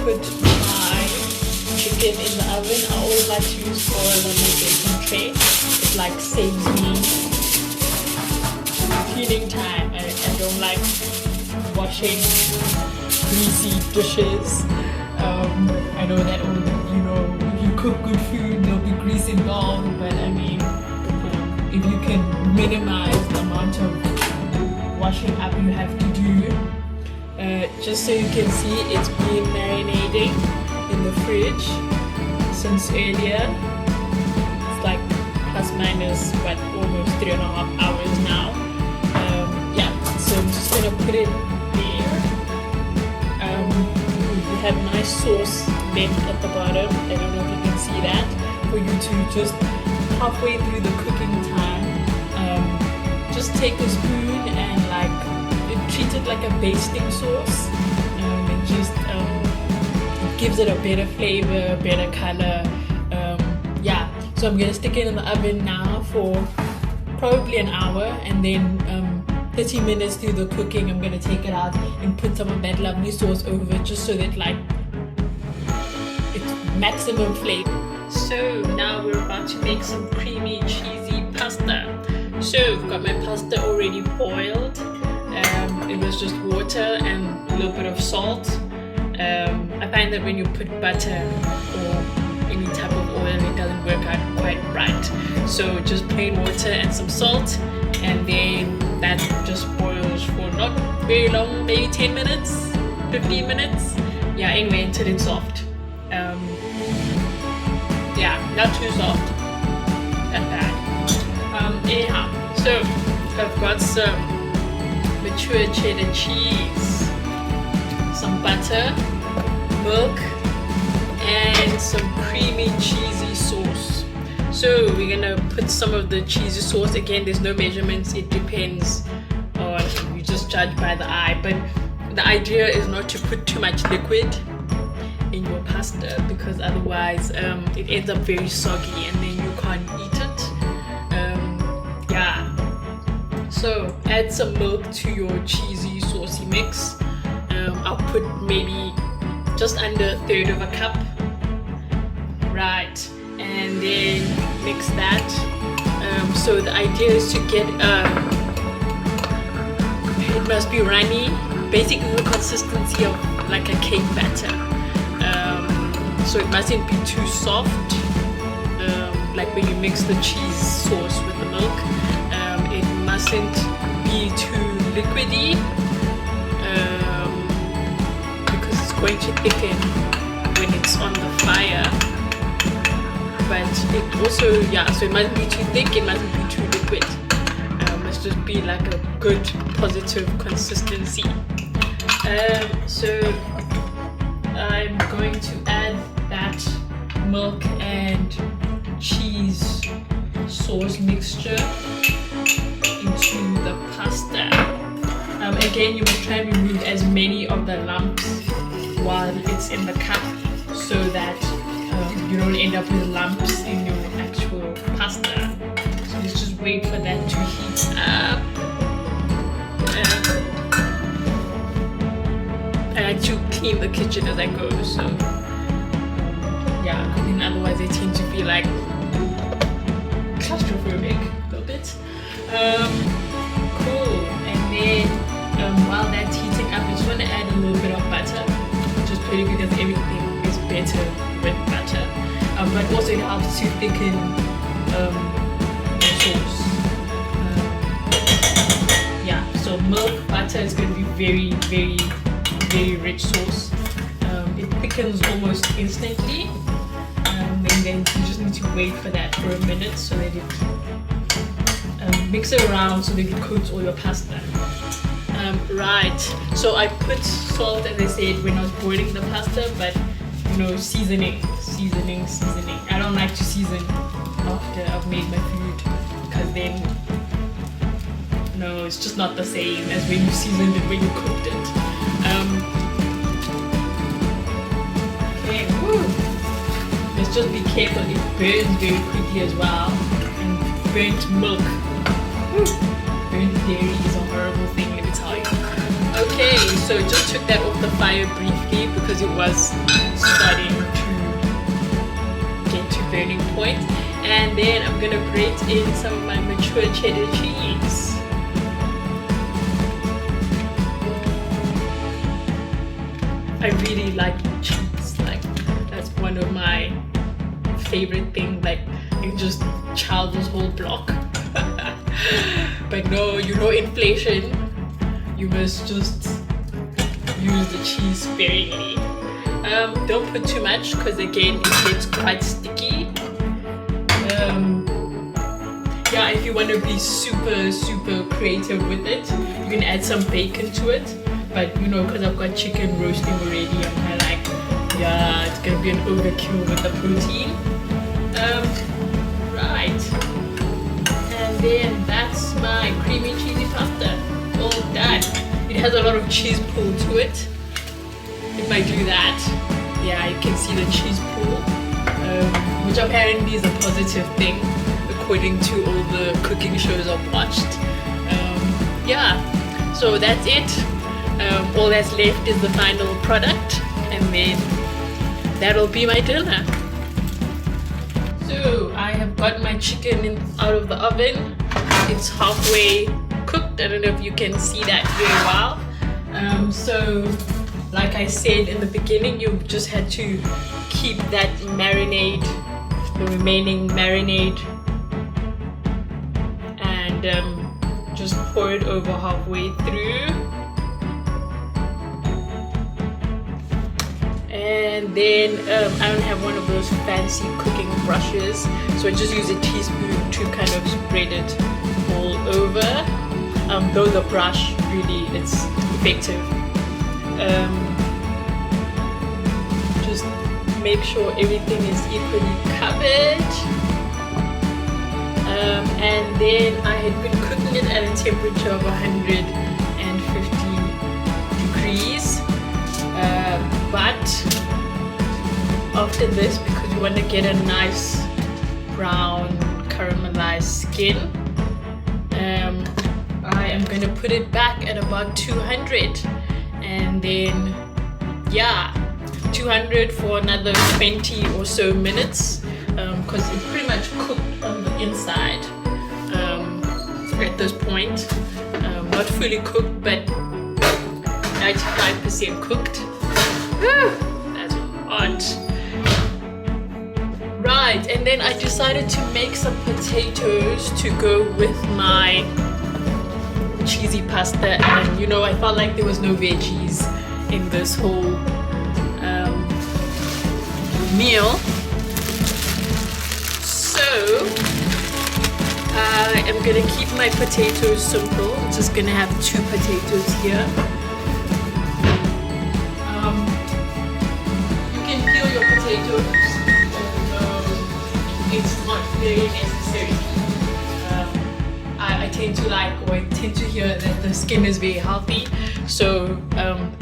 put my chicken in the oven, I always like to use foil on my baking tray. It like saves me cleaning time. I don't like washing greasy dishes. I know that if you cook good food, there'll be grease involved, but I mean, if you can minimize the amount of washing up you have to do. Just so you can see, it's been marinating in the fridge since earlier. It's like plus minus almost 3.5 hours now. Yeah, so I'm just gonna put it there. We have nice sauce left at the bottom. I don't know if you can see that. For you to just halfway through the cooking time, just take a spoon and treat it like a basting sauce. And just it gives it a better flavor, better color. Yeah, so I'm gonna stick it in the oven now for probably an hour, and then 30 minutes through the cooking, I'm gonna take it out and put some of that lovely sauce over it, just so that it's maximum flavor. So now we're about to make some creamy, cheesy pasta. So I've got my pasta already boiled. It was just water and a little bit of salt. I find that when you put butter or any type of oil, it doesn't work out quite right. So just plain water and some salt, and then that just boils for not very long, maybe 10 minutes, 15 minutes. Yeah, anyway, until it's soft. Yeah, not too soft, that bad. Anyhow, so I've got some mature cheddar cheese, some butter, milk, and some creamy cheesy sauce. So we're gonna put some of the cheesy sauce. Again, there's no measurements, it depends on, you just judge by the eye, but the idea is not to put too much liquid in your pasta, because otherwise it ends up very soggy and then you can't eat it. Yeah, so add some milk to your cheesy saucy mix. I'll put maybe just under 1/3 of a cup, right, and then mix that. So the idea is to get it must be runny, basically the consistency of like a cake batter. So it mustn't be too soft, like when you mix the cheese sauce with the milk. It mustn't be too liquidy, because it's going to thicken when it's on the fire. But it also, yeah, so it mustn't be too thick, it mustn't be too liquid. It must just be like a good positive consistency. So I'm going to add that milk and cheese sauce mixture into the pasta. Again, you must try and remove as many of the lumps while it's in the cup, so that you don't end up with lumps in your actual pasta. So let's just wait for that to heat up. I like to clean the kitchen as I go, so yeah, and otherwise I tend to be like claustrophobic a little bit. Cool. And then while that's heating up, I just want to add a little bit of butter, which is pretty good because everything is better with butter. But also it helps to thicken the sauce. Yeah, so milk, butter is going to be very, very, very rich sauce. It thickens almost instantly, and then you just need to wait for that for a minute so that it mix it around so that it coats all your pasta. Right, so I put salt, as I said, when I was boiling the pasta, but seasoning. I don't like to season after I've made my food, because then it's just not the same as when you seasoned it, when you cooked it. Okay, woo. Let's just be careful, it burns very quickly as well. And burnt milk, burnt dairy is a horrible thing, let me tell you. Okay, Okay, so just took that off the fire briefly because it was starting to get to burning point. And then I'm gonna grate in some of my mature cheddar cheese. I really like cheese, like that's one of my favorite things, like I can just chow this whole block. But no, you know, inflation, you must just use the cheese sparingly. Don't put too much because again it gets quite sticky. Yeah, if you want to be super creative with it, you can add some bacon to it. But you know, because I've got chicken roasting already, I'm kind of like, yeah, it's gonna be an overkill with the protein. Right. And then that's my creamy cheesy pasta. All done. It has a lot of cheese pull to it. If I do that, yeah, you can see the cheese pull, which apparently is a positive thing according to all the cooking shows I've watched. Yeah, so that's it. All that's left is the final product, and then that'll be my dinner. So I have got my chicken out of the oven. It's halfway cooked. I don't know if you can see that very well. So like I said in the beginning, you just had to keep that marinade, the remaining marinade, and just pour it over halfway through. And then I don't have one of those fancy cooking brushes, so I just use a teaspoon to kind of spread it all over. Though the brush really, it's effective. Just make sure everything is equally covered. And then I had been cooking it at a temperature of 150 degrees. But after this, because you want to get a nice brown caramelized skin, I am going to put it back at about 200, and then yeah, 200 for another 20 or so minutes, because it's pretty much cooked on the inside at this point. Not fully cooked, but 95% cooked. That's hot. Right, and then I decided to make some potatoes to go with my cheesy pasta, and you know, I felt like there was no veggies in this whole meal. So I am gonna keep my potatoes simple. I'm just gonna have 2 potatoes here. It's not very necessary. I tend to like, or I tend to hear that the skin is very healthy, so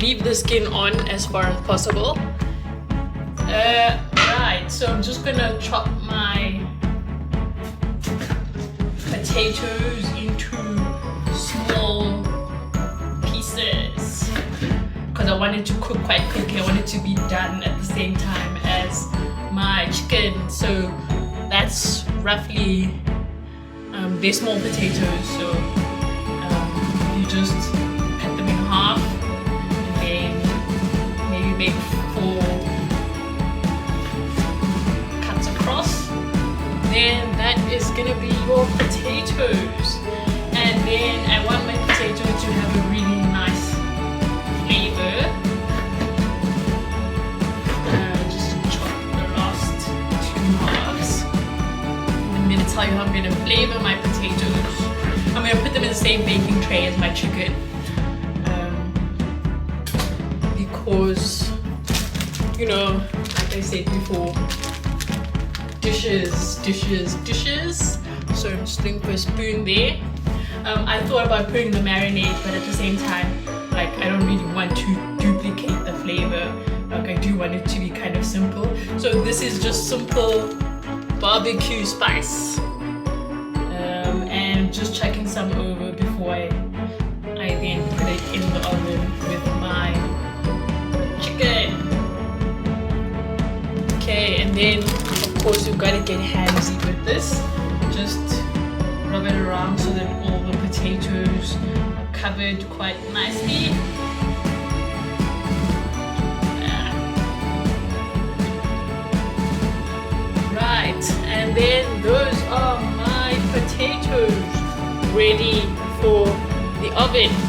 leave the skin on as far as possible. Right, so I'm just gonna chop my potatoes into small pieces because I wanted to cook quite quickly. I wanted to be done at the same time as my chicken, so that's roughly they're small potatoes, so you just cut them in half and then maybe make 4 cuts across. Then that is gonna be your potatoes, and then I want my potato to have a really nice flavor. Tell you how I'm going to flavor my potatoes. I'm going to put them in the same baking tray as my chicken, because, you know, like I said before, dishes. So I'm just going to put a spoon there. I thought about putting the marinade, but at the same time, like, I don't really want to duplicate the flavor. Like, I do want it to be kind of simple. So this is just simple barbecue spice, and just chucking some over before I then put it in the oven with then of course you've got to get handsy with this. Just rub it around so that all the potatoes are covered quite nicely. Right, and then those are my potatoes ready for the oven.